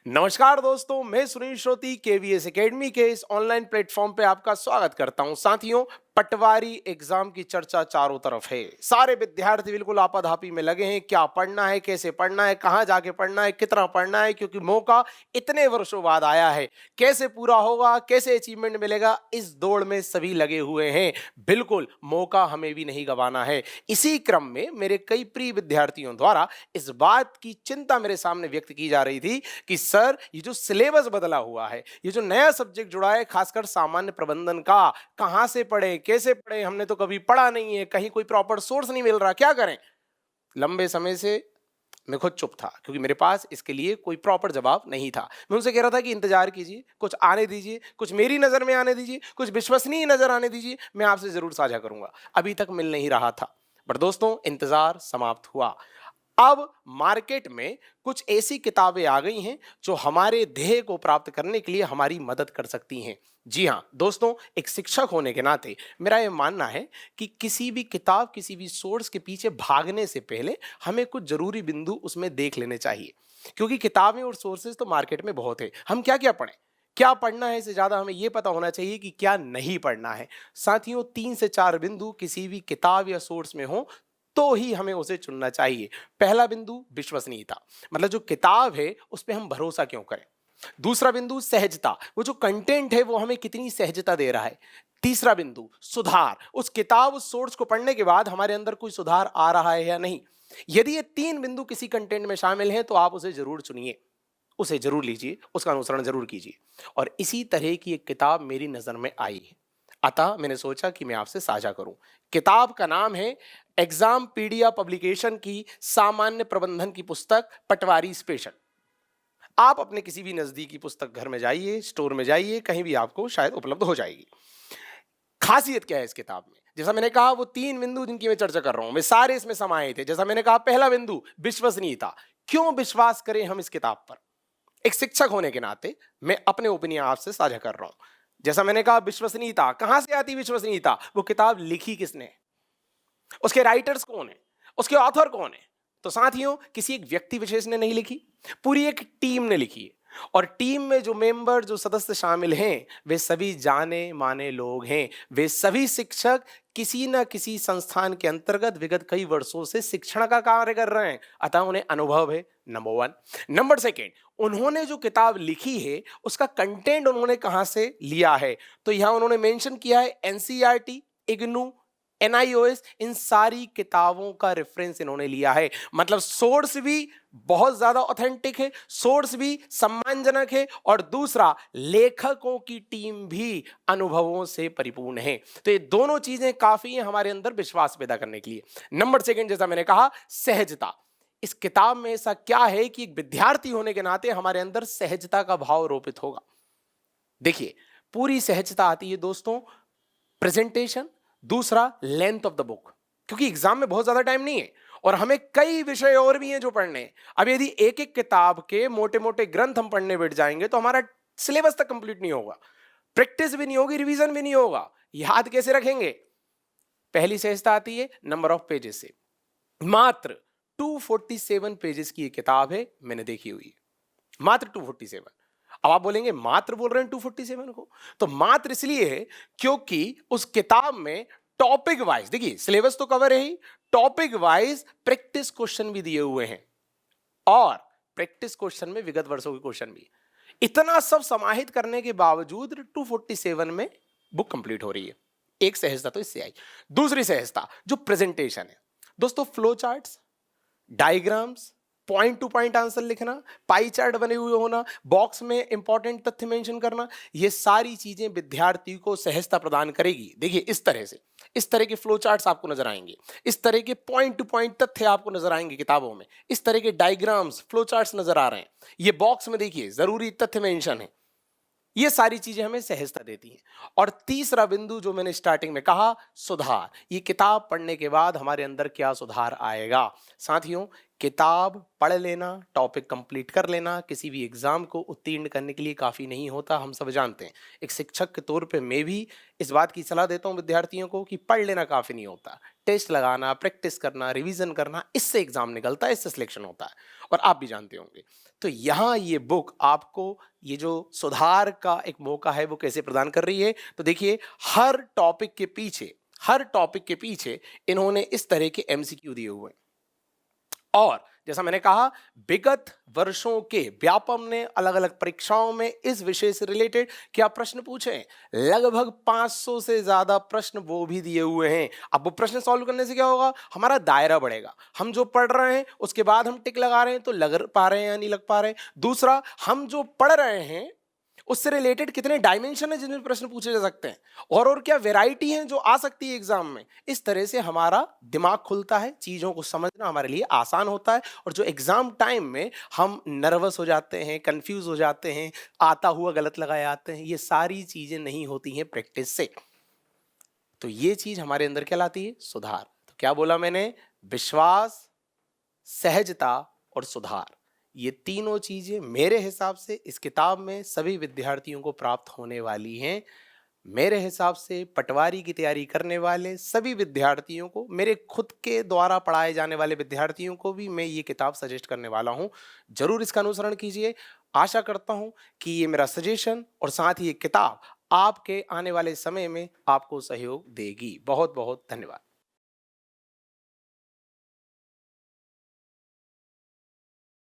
नमस्कार दोस्तों, मैं सुनील श्रोती केवीएस एकेडमी के इस ऑनलाइन प्लेटफॉर्म पे आपका स्वागत करता हूं। साथियों, पटवारी एग्जाम की चर्चा चारों तरफ है। सारे विद्यार्थी बिल्कुल आपाधापी में लगे हैं। क्या पढ़ना है, कैसे पढ़ना है, कहां जाके पढ़ना है, कितना पढ़ना है, क्योंकि मौका इतने वर्षों बाद आया है। कैसे पूरा होगा, कैसे अचीवमेंट मिलेगा, इस दौड़ में सभी लगे हुए हैं। बिल्कुल मौका हमें भी नहीं गंवाना है। इसी क्रम में मेरे कई प्रिय विद्यार्थियों द्वारा इस बात की चिंता मेरे सामने व्यक्त की जा रही थी कि सर, ये जो सिलेबस बदला हुआ है, ये जो नया सब्जेक्ट जुड़ा है, खासकर सामान्य प्रबंधन का, कहां से पढ़े, कैसे पढ़े, हमने तो कभी पढ़ा नहीं है, कहीं कोई प्रॉपर सोर्स नहीं मिल रहा, क्या करें। लंबे समय से मैं खुद चुप था, क्योंकि मेरे पास इसके लिए कोई प्रॉपर जवाब नहीं था। मैं उनसे कह रहा था कि इंतजार कीजिए, कुछ आने दीजिए, कुछ मेरी नजर में आने दीजिए, कुछ विश्वसनीय नजर आने दीजिए, मैं आपसे जरूर साझा करूंगा। अभी तक मिल नहीं रहा था, पर दोस्तों इंतजार समाप्त हुआ। अब मार्केट में कुछ ऐसी किताबें आ गई हैं जो हमारे ध्येय को प्राप्त करने के लिए हमारी मदद कर सकती हैं। जी हाँ दोस्तों, एक शिक्षक होने के नाते मेरा यह मानना है कि किसी भी किताब, किसी भी सोर्स के पीछे भागने से पहले हमें कुछ जरूरी बिंदु उसमें देख लेने चाहिए। क्योंकि किताबें और सोर्सेज तो मार्केट में बहुत है, हम क्या क्या पढ़ें, क्या पढ़ना है, इससे ज्यादा हमें यह पता होना चाहिए कि क्या नहीं पढ़ना है। साथियों, 3 से 4 बिंदु किसी भी किताब या सोर्स में हो तो ही हमें उसे चुनना चाहिए। पहला बिंदु विश्वसनीयता, मतलब जो किताब है उस पर हम भरोसा क्यों करें। दूसरा बिंदु सहजता, वो जो कंटेंट है वो हमें कितनी सहजता दे रहा है। तीसरा बिंदु सुधार, उस किताब, उस सोर्स को पढ़ने के बाद हमारे अंदर कोई सुधार आ रहा है या नहीं। यदि ये 3 बिंदु किसी कंटेंट में शामिल हैं तो आप उसे जरूर चुनिए, उसे जरूर लीजिए, उसका अनुसरण जरूर कीजिए। और इसी तरह की एक किताब मेरी नजर में आई है, अतः मैंने सोचा कि मैं आपसे साझा करूं। किताब का नाम है एग्जामपीडिया पब्लिकेशन की सामान्य प्रबंधन की पुस्तक पटवारी स्पेशल। आप अपने किसी भी नजदीकी पुस्तक घर में जाइए, स्टोर में जाइए, कहीं भी आपको शायद उपलब्ध हो जाएगी। खासियत क्या है इस किताब में? जैसा मैंने कहा, वो 3 बिंदु जिनकी मैं चर्चा कर रहा हूं, वे सारे इसमें समाये थे। जैसा मैंने कहा, पहला बिंदु विश्वसनीयता। क्यों विश्वास करें हम इस किताब पर? एक शिक्षक होने के नाते मैं अपने ओपिनियन आपसे साझा कर रहा हूं। जैसा मैंने कहा, विश्वसनीयता कहां से आती? विश्वसनीयता, वो किताब लिखी किसने, उसके राइटर्स कौन है, उसके ऑथर कौन है। तो साथियों, किसी एक व्यक्ति विशेष ने नहीं लिखी, पूरी एक टीम ने लिखी है। और टीम में जो मेंबर, जो सदस्य शामिल हैं, वे सभी जाने माने लोग हैं। वे सभी शिक्षक किसी न किसी संस्थान के अंतर्गत विगत कई वर्षों से शिक्षण का कार्य कर रहे हैं, अतः उन्हें अनुभव है। नंबर 1। नंबर 2, उन्होंने जो किताब लिखी है उसका कंटेंट उन्होंने कहां से लिया है। तो यहां उन्होंने मेंशन किया है एनसीईआरटी, इग्नू, एनआईओएस, इन सारी किताबों का रेफरेंस इन्होंने लिया है। मतलब सोर्स भी बहुत ज्यादा ऑथेंटिक है, सोर्स भी सम्मानजनक है, और दूसरा, लेखकों की टीम भी अनुभवों से परिपूर्ण है। तो ये दोनों चीजें काफी हैं हमारे अंदर विश्वास पैदा करने के लिए। नंबर 2, जैसा मैंने कहा, सहजता। इस किताब में ऐसा क्या है कि एक विद्यार्थी होने के नाते हमारे अंदर सहजता का भाव रोपित होगा। देखिए, पूरी सहजता आती है दोस्तों प्रेजेंटेशन, दूसरा लेंथ ऑफ द बुक, क्योंकि एग्जाम में बहुत ज्यादा टाइम नहीं है और हमें कई विषय और भी हैं जो पढ़ने हैं। अब यदि एक एक किताब के मोटे मोटे ग्रंथ हम पढ़ने बैठ जाएंगे तो हमारा सिलेबस तक कंप्लीट नहीं होगा, प्रैक्टिस भी नहीं होगी, रिवीजन भी नहीं होगा, याद कैसे रखेंगे। पहली सहजता आती है नंबर ऑफ पेजेस से। मात्र 247 पेजेस की ये किताब है, मैंने देखी हुई है, मात्र 247। अब आप बोलेंगे मात्र बोल रहे हैं 247 को, तो मात्र इसलिए है क्योंकि उस किताब में टॉपिक वाइज, देखिए सिलेबस तो कवर है ही, टॉपिक वाइज प्रैक्टिस क्वेश्चन भी दिए हुए हैं, और प्रैक्टिस क्वेश्चन में विगत वर्षों के क्वेश्चन भी। इतना सब समाहित करने के बावजूद 247 में बुक कंप्लीट हो रही है। एक सहजता तो इससे आई। दूसरी सहजता जो प्रेजेंटेशन है दोस्तों, flow charts, diagrams, point two point answer लिखना, पाई चार्ट बने हुए होना, बॉक्स में इंपॉर्टेंट तथ्य मेंशन करना, ये सारी चीजें विद्यार्थी को सहजता प्रदान करेगी। देखिए इस तरह से, इस तरह के फ्लो चार्ट्स आपको नजर आएंगे, इस तरह के पॉइंट टू पॉइंट तथ्य आपको नजर आएंगे किताबों में, इस तरह के डायग्राम्स, फ्लो चार्ट्स नजर आ रहे हैं, ये बॉक्स में देखिए जरूरी तथ्य मेंशन है। ये सारी चीजें हमें सहजता देती हैं। और तीसरा बिंदु जो मैंने स्टार्टिंग में कहा, सुधार। ये किताब पढ़ने के बाद हमारे अंदर क्या सुधार आएगा। साथियों, किताब पढ़ लेना, टॉपिक कंप्लीट कर लेना किसी भी एग्जाम को उत्तीर्ण करने के लिए काफी नहीं होता, हम सब जानते हैं। एक शिक्षक के तौर पे मैं भी इस बात की सलाह देता हूं विद्यार्थियों को कि पढ़ लेना काफी नहीं होता, टेस्ट लगाना, प्रैक्टिस करना, रिवीजन करना, इससे एग्जाम निकलता है, इससे सिलेक्शन होता है, और आप भी जानते होंगे। तो यहाँ ये बुक आपको ये जो सुधार का एक मौका है वो कैसे प्रदान कर रही है। तो देखिए, हर टॉपिक के पीछे इन्होंने इस तरह के एमसीक्यू दिए हुए हैं। और जैसा मैंने कहा, विगत वर्षों के व्यापम ने अलग अलग परीक्षाओं में इस विषय से रिलेटेड क्या प्रश्न पूछे हैं। लगभग 500 से ज्यादा प्रश्न वो भी दिए हुए हैं। अब वो प्रश्न सॉल्व करने से क्या होगा, हमारा दायरा बढ़ेगा। हम जो पढ़ रहे हैं उसके बाद हम टिक लगा रहे हैं तो लग पा रहे हैं या नहीं लग पा रहे हैं। दूसरा, हम जो पढ़ रहे हैं उससे रिलेटेड कितने डायमेंशन है जिनमें प्रश्न पूछे जा सकते हैं, और क्या वैरायटी है जो आ सकती है एग्जाम में। इस तरह से हमारा दिमाग खुलता है, चीजों को समझना हमारे लिए आसान होता है। और जो एग्जाम टाइम में हम नर्वस हो जाते हैं, कंफ्यूज हो जाते हैं, आता हुआ गलत लगाए आते हैं, ये सारी चीजें नहीं होती हैं प्रैक्टिस से। तो ये चीज हमारे अंदर क्या लाती है, सुधार। तो क्या बोला मैंने, विश्वास, सहजता और सुधार, ये तीनों चीजें मेरे हिसाब से इस किताब में सभी विद्यार्थियों को प्राप्त होने वाली हैं। मेरे हिसाब से पटवारी की तैयारी करने वाले सभी विद्यार्थियों को, मेरे खुद के द्वारा पढ़ाए जाने वाले विद्यार्थियों को भी मैं ये किताब सजेस्ट करने वाला हूं। जरूर इसका अनुसरण कीजिए। आशा करता हूं कि ये मेरा सजेशन और साथ ही ये किताब आपके आने वाले समय में आपको सहयोग देगी। बहुत बहुत धन्यवाद।